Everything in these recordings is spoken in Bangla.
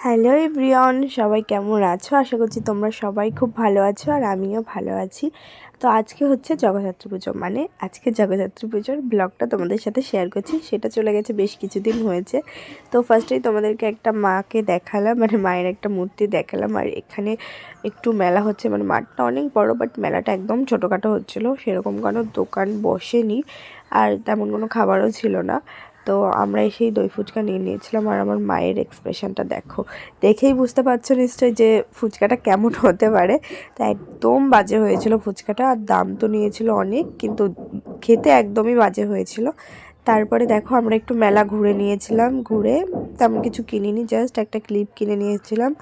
হ্যালো এভরিওয়ান, সবাই কেমন আছো? আশা করছি তোমরা সবাই খুব ভালো আছো আর আমিও ভালো আছি। তো আজকে হচ্ছে জগদ্ধাত্রী পুজো, মানে আজকে জগদ্ধাত্রী পুজোর ব্লগটা তোমাদের সাথে শেয়ার করছি। সেটা চলে গেছে বেশ কিছুদিন হয়েছে। তো ফার্স্টেই তোমাদেরকে একটা মাকে দেখালাম, মানে মায়ের একটা মূর্তি দেখালাম। আর এখানে একটু মেলা হচ্ছে, মানে মাঠটা অনেক বড়, বাট মেলাটা একদম ছোটোখাটো হচ্ছিলো, সেরকম কোনো দোকান বসেনি আর তেমন কোনো খাবারও ছিল না। তো আমরা এসেই দই ফুচকা নিয়ে নিয়েছিলাম। আর আমার মায়ের এক্সপ্রেশনটা দেখো, দেখেই বুঝতে পারছো নিশ্চয়ই যে ফুচকাটা কেমন হতে পারে। তা একদম বাজে হয়েছিল ফুচকাটা, আর দাম তো নিয়েছিল অনেক, কিন্তু খেতে একদমই বাজে হয়েছিল। তারপরে দেখো আমরা একটু মেলা ঘুরে নিয়েছিলাম, ঘুরে তেমন কিছু কিনিনি, জাস্ট একটা ক্লিপ কিনে নিয়েছিলাম।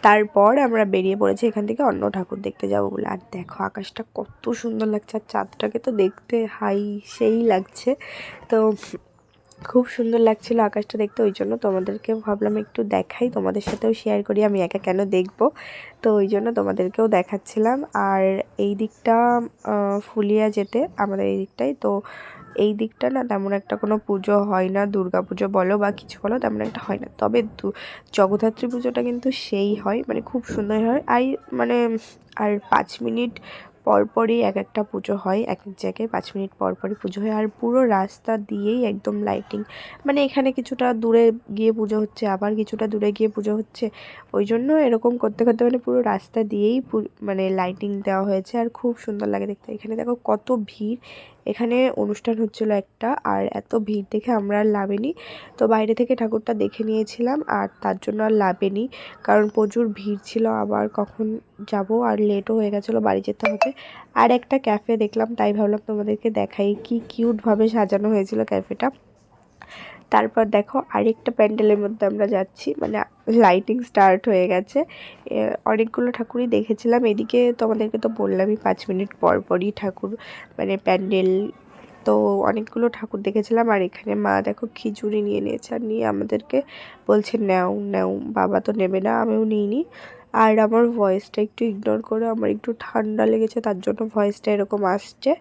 তারপর আমরা বেরিয়ে পড়েছি এখান থেকে অন্য ঠাকুর দেখতে যাবো বলে। আর দেখো আকাশটা কত সুন্দর লাগছে, আর চাঁদটাকে তো দেখতে হাই সেই লাগছে। তো খুব সুন্দর লাগছিল আকাশটা দেখতে, ওই জন্য তোমাদেরকে ভাবলাম একটু দেখাই, তোমাদের সাথেও শেয়ার করি, আমি একা কেন দেখবো। তো ওই জন্য তোমাদেরকেও দেখাচ্ছিলাম। আর এই দিকটা ফুলিয়া যেতে আমাদের এই দিকটাই, তো এই দিকটা না তেমন একটা কোনো পুজো হয় না, দুর্গা পুজো বলো বা কিছু বলো তেমন একটা হয় না। তবে জগদ্ধাত্রী পুজোটা কিন্তু সেই হয়, মানে খুব সুন্দর হয়। মানে আর 5 মিনিট পরপরই এক একটা পুজো হয়, এক এক জায়গায় 5 মিনিট পরপরই পুজো হয়। আর পুরো রাস্তা দিয়েই একদম লাইটিং, মানে এখানে কিছুটা দূরে গিয়ে পুজো হচ্ছে, আবার কিছুটা দূরে গিয়ে পুজো হচ্ছে, ওই জন্য এরকম করতে করতে মানে পুরো রাস্তা দিয়েই মানে লাইটিং দেওয়া হয়েছে। আর খুব সুন্দর লাগে দেখতে। এখানে দেখো কত ভিড়, এখানে অনুষ্ঠান হচ্ছিল একটা, আর এত ভিড় দেখে আমরা আর লাভেনি। তো বাইরে থেকে ঠাকুরটা দেখে নিয়েছিলাম, আর তার জন্য আর লাভেনি, কারণ প্রচুর ভিড় ছিল, আবার কখন যাব, আর লেটও হয়ে গেছিলো, বাড়ি যেতে হবে। আর একটা ক্যাফে দেখলাম, তাই ভাবলাম তোমাদেরকে দেখাই, কি কিউটভাবে সাজানো হয়েছিল ক্যাফেটা। তারপর দেখো আরেকটা প্যান্ডেলের মধ্যে আমরা যাচ্ছি, মানে লাইটিং স্টার্ট হয়ে গেছে। অনেকগুলো ঠাকুরই দেখেছিলাম এদিকে, তোমাদেরকে তো বললামই 5 মিনিট পর পরই ঠাকুর, মানে প্যান্ডেল। তো অনেকগুলো ঠাকুর দেখেছিলাম। আর এখানে মা দেখো খিচুড়ি নিয়ে নিয়েছে, আর নিয়ে আমাদেরকে বলছে নাও নাও, বাবা তো নেবে না, আমিও নিইনি। আর আমার ভয়েসটা একটু ইগনোর করে, আমার একটু ঠান্ডা লেগেছে, তার জন্য ভয়েসটা এরকম আসছে।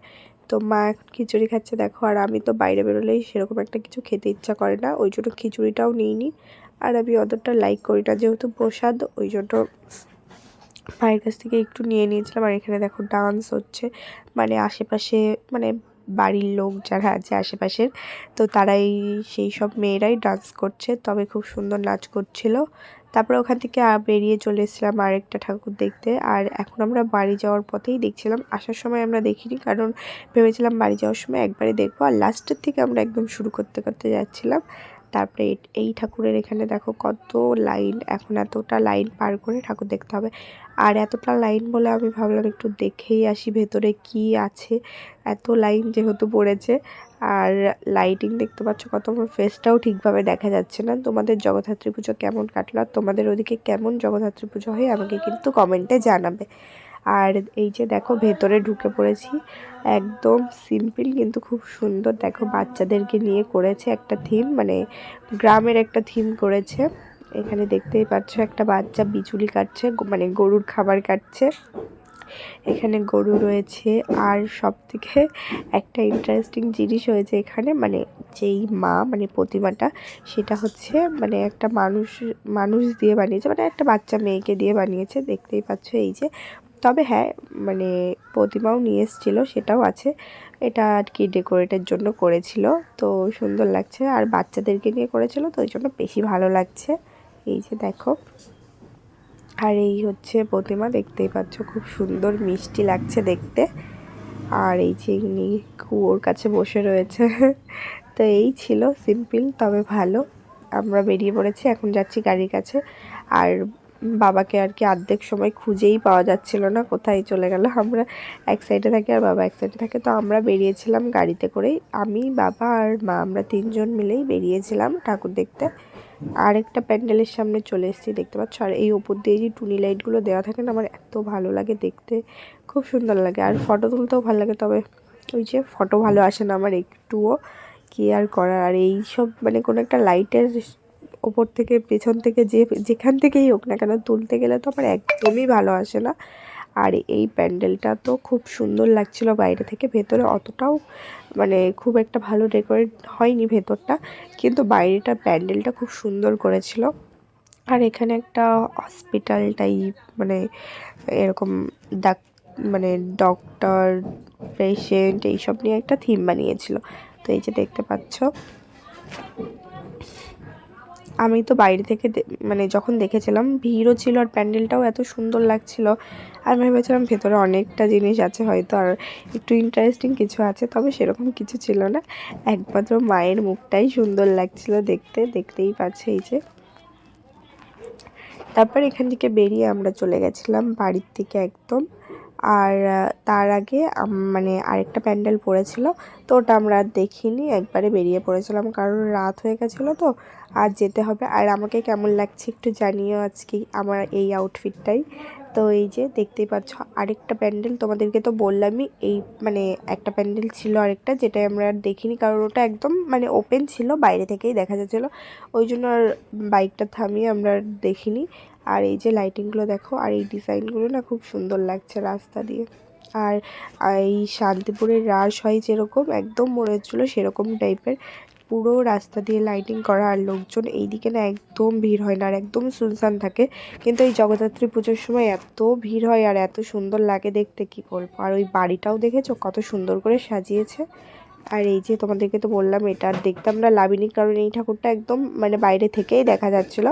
তো মা এখন খিচুড়ি খাচ্ছে দেখো, আর আমি তো বাইরে বেরোলেই সেরকম একটা কিছু খেতে ইচ্ছা করে না, ওই জন্য খিচুড়িটাও নিইনি। আর আমি অতটা লাইক করি না যেহেতু প্রসাদ, ওই জন্য মায়ের কাছ থেকে একটু নিয়ে নিয়েছিলাম। আর এখানে দেখো ডান্স হচ্ছে, মানে আশেপাশে, মানে বাড়ির লোক যারা আছে আশেপাশের, তো তারাই, সেই সব মেয়েরাই ডান্স করছে, তবে খুব সুন্দর নাচ করছিল। তারপরে ওখান থেকে বেরিয়ে চলে এসেছিলাম আরেকটা ঠাকুর দেখতে। আর এখন আমরা বাড়ি যাওয়ার পথেই দেখছিলাম, আসার সময় আমরা দেখিনি, কারণ ভেবেছিলাম বাড়ি যাওয়ার সময় একবারে দেখবো, আর লাস্টের থেকে আমরা একদম শুরু করতে করতে যাচ্ছিলাম। তারপরে এই ঠাকুরের এখানে দেখো কত লাইন, এখন এতটা লাইন পার করে ঠাকুর দেখতে হবে। আর এতটা লাইন বলে আমি ভাবলাম একটু দেখেই আসি ভেতরে কি আছে, এত লাইন যেহেতু পড়েছে। আর লাইটিং দেখতে পাচ্ছ কত, আমার ফেসটাও ঠিকভাবে দেখা যাচ্ছে না। তোমাদের জগদ্ধাত্রী পুজো কেমন কাটলো, আর তোমাদের ওদিকে কেমন জগদ্ধাত্রী পুজো হয় আমাকে কিন্তু কমেন্টে জানাবে। আর এই যে দেখো ভেতরে ঢুকে পড়েছি, একদম সিম্পল কিন্তু খুব সুন্দর। দেখো বাচ্চাদেরকে নিয়ে করেছে একটা থিম, মানে গ্রামের একটা থিম করেছে। এখানে দেখতেই পাচ্ছ একটা বাচ্চা বিচুলি কাটছে, মানে গরুর খাবার কাটছে। এখানে গরু রয়েছে। আর সব থেকে একটা ইন্টারেস্টিং জিনিস হয়েছে এখানে, মানে যেই মা, মানে প্রতিমাটা, সেটা হচ্ছে মানে একটা মানুষ মানুষ দিয়ে বানিয়েছে, মানে একটা বাচ্চা মেয়েকে দিয়ে বানিয়েছে, দেখতেই পাচ্ছ এই যে। তবে হ্যাঁ, মানে প্রতিমাও নিয়ে এসেছিলো, সেটাও আছে। এটা আর কি ডেকোরেটের জন্য করেছিল, তো সুন্দর লাগছে। আর বাচ্চাদেরকে নিয়ে করেছিল, তো ওই জন্য বেশি ভালো লাগছে। এই যে দেখো, আর এই হচ্ছে প্রতিমা, দেখতেই পাচ্ছ খুব সুন্দর মিষ্টি লাগছে দেখতে। আর এই যে ইনি কুয়োর কাছে বসে রয়েছে। তো এই ছিল সিম্পল তবে ভালো। আমরা বেরিয়ে পড়েছি, এখন যাচ্ছি গাড়ির কাছে। আর বাবাকে আর কি অর্ধেক সময় খুঁজেই পাওয়া যাচ্ছিল না, কোথায় চলে গেল। আমরা এক সাইডে থাকি আর বাবা এক সাইডে থাকে। তো আমরা বেরিয়েছিলাম গাড়িতে করেই, আমি, বাবা আর মা, আমরা 3জন মিলেই বেরিয়েছিলাম ঠাকুর দেখতে। আরেকটা প্যান্ডেলের সামনে চলে এসেছি, দেখতে পাচ্ছ। আর এই ওপর দিয়ে যে টুনি লাইটগুলো দেওয়া থাকে না, আমার এত ভালো লাগে দেখতে, খুব সুন্দর লাগে। আর ফটো তুলতেও ভালো লাগে, তবে ওই যে ফটো ভালো আসে না আমার একটুও, কি আর করার। আর এই সব মানে কোনো একটা লাইটের ওপর থেকে, পেছন থেকে, যেখান থেকেই হোক না কেন, তুলতে গেলে তো আমার একদমই ভালো আসে না। আর এই প্যান্ডেলটা তো খুব সুন্দর লাগছিল বাইরে থেকে, ভেতরে অতটাও মানে খুব একটা ভালো ডেকোরেট হয়নি ভেতরটা, কিন্তু বাইরেটা প্যান্ডেলটা খুব সুন্দর করেছিল। আর এখানে একটা হসপিটাল টাইপ মানে এরকম মানে ডক্টর পেশেন্ট এইসব নিয়ে একটা থিম বানিয়েছিল। তো এই যে দেখতে পাচ্ছ, আমি তো বাইরে থেকে মানে যখন দেখেছিলাম ভিড়ও ছিল আর প্যান্ডেলটাও এত সুন্দর লাগছিল, আর আমি ভেবেছিলাম ভেতরে অনেকটা জিনিস আছে হয়তো আর একটু ইন্টারেস্টিং কিছু আছে, তবে সেরকম কিছু ছিল না। একমাত্র মায়ের মুখটাই সুন্দর লাগছিল দেখতেই পাচ্ছে। এই যে তারপর এখান থেকে বেরিয়ে আমরা চলে গেছিলাম বাড়ির থেকে একদম। আর তার আগে মানে আরেকটা প্যান্ডেল পড়েছিল, তো ওটা আমরা আর দেখিনি, একবারে বেরিয়ে পড়েছিলাম কারণ রাত হয়ে গেছিলো তো আর যেতে হবে। আর আমাকে কেমন লাগছে একটু জানিও আজকে আমার এই আউটফিটটাই। তো এই যে দেখতেই পাচ্ছ আরেকটা প্যান্ডেল, তোমাদেরকে তো বললামই এই মানে একটা প্যান্ডেল ছিল আরেকটা, যেটা আমরা আর দেখিনি কারণ ওটা একদম মানে ওপেন ছিল, বাইরে থেকেই দেখা যাচ্ছিলো, ওই জন্য আর বাইকটা থামিয়ে আমরা আর দেখিনি। আর এই যে লাইটিংগুলো দেখো, আর এই ডিজাইনগুলো না খুব সুন্দর লাগছে রাস্তা দিয়ে। আর এই শান্তিপুরের রাস হয় যেরকম একদম মনে হচ্ছিলো সেরকম টাইপের, পুরো রাস্তা দিয়ে লাইটিং করা। আর লোকজন এইদিকে না একদম ভিড় হয় না আর একদম সুনসান থাকে, কিন্তু এই জগদ্ধাত্রী পুজোর সময় এত ভিড় হয় আর এত সুন্দর লাগে দেখতে, কি বলবো। আর ওই বাড়িটাও দেখেছো কত সুন্দর করে সাজিয়েছে। আর এই যে তোমাদেরকে তো বললাম এটা আর দেখতে আমরা লাভিনি, কারণ এই ঠাকুরটা একদম মানে বাইরে থেকেই দেখা যাচ্ছিলো,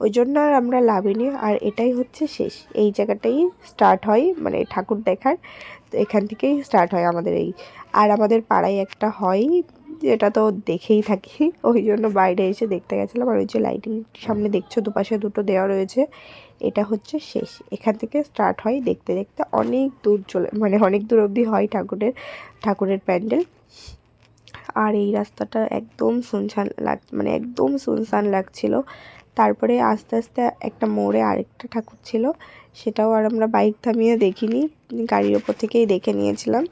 ওই জন্য আর আমরা লাভিনি। আর এটাই হচ্ছে শেষ, এই জায়গাটাই স্টার্ট হয় মানে ঠাকুর দেখার, তো এখান থেকেই স্টার্ট হয় আমাদের এই। আর আমাদের পাড়ায় একটা হয় যেটা তো দেখেই থাকি, ওই জন্য বাইরে এসে দেখতে গেছিলাম। আর ওই যে লাইটিং সামনে দেখছো দুপাশে দুটো দেওয়া রয়েছে, এটা হচ্ছে শেষ, এখান থেকে স্টার্ট হয় দেখতে দেখতে অনেক দূর মানে অনেক দূর অবধি হয় ঠাকুরের প্যান্ডেল। আর এই রাস্তাটা একদম শুনশান মানে একদম শুনশান লাগছিল। তারপরে আস্তে আস্তে একটা মোড়ে আরেকটা ঠাকুর ছিল, সেটাও আর আমরা বাইক থামিয়ে দেখিনি, গাড়ির ওপর থেকেই দেখে নিয়েছিলাম।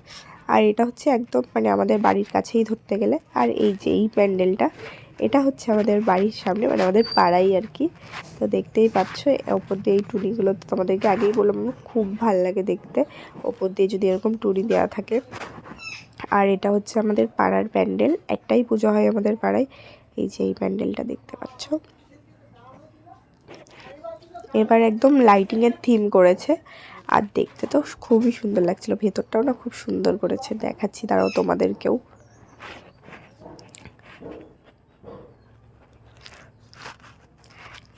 আর এটা হচ্ছে একদম মানে আমাদের বাড়ির কাছেই ধরতে গেলে। আর এই যে এই প্যান্ডেলটা, এটা হচ্ছে আমাদের বাড়ির সামনে মানে আমাদের পাড়াই আর কি। তো দেখতেই পাচ্ছ ওপর দিয়ে এই টুনিগুলো তো তোমাদেরকে আগেই বললাম খুব ভাল লাগে দেখতে, ওপর দিয়ে যদি এরকম টুনি দেওয়া থাকে। আর এটা হচ্ছে আমাদের পাড়ার প্যান্ডেল, একটাই পুজো হয় আমাদের পাড়ায়। এই যে এই প্যান্ডেলটা দেখতে পাচ্ছ, এবার একদম লাইটিংয়ের থিম করেছে, আর দেখতে তো খুবই সুন্দর লাগছিল, ভেতরটাও না খুব সুন্দর করেছে, দেখাচ্ছি তারাও তোমাদেরকেও।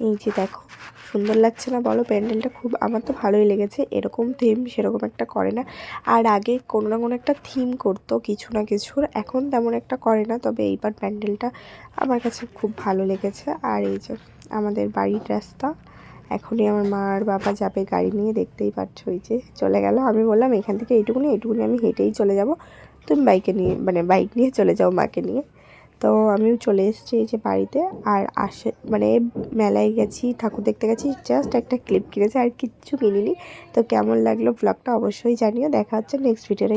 এই যে দেখো সুন্দর লাগছে না বলো প্যান্ডেলটা, খুব আমার তো ভালোই লেগেছে। এরকম থিম সেরকম একটা করে না, আর আগে কোনো না কোনো একটা থিম করতো কিছু না কিছুর, এখন তেমন একটা করে না, তবে এইবার প্যান্ডেলটা আমার কাছে খুব ভালো লেগেছে। আর এই যে আমাদের বাড়ির রাস্তা, এখনই আমার মা আর বাবা যাবে গাড়ি নিয়ে, দেখতেই পাচ্ছ ওই যে চলে গেল। আমি বললাম এখান থেকে এইটুকুনি আমি হেঁটেই চলে যাব, তুমি বাইক নিয়ে চলে যাও মাকে নিয়ে। তো আমিও চলে এসেছি এই যে বাড়িতে। আর মানে মেলায় গেছি, ঠাকুর দেখতে গেছি, জাস্ট একটা ক্লিপ কিনেছি আর কিচ্ছু কিনিনি। তো কেমন লাগলো ব্লগটা অবশ্যই জানিও, দেখা হচ্ছে নেক্সট ভিডিওতে।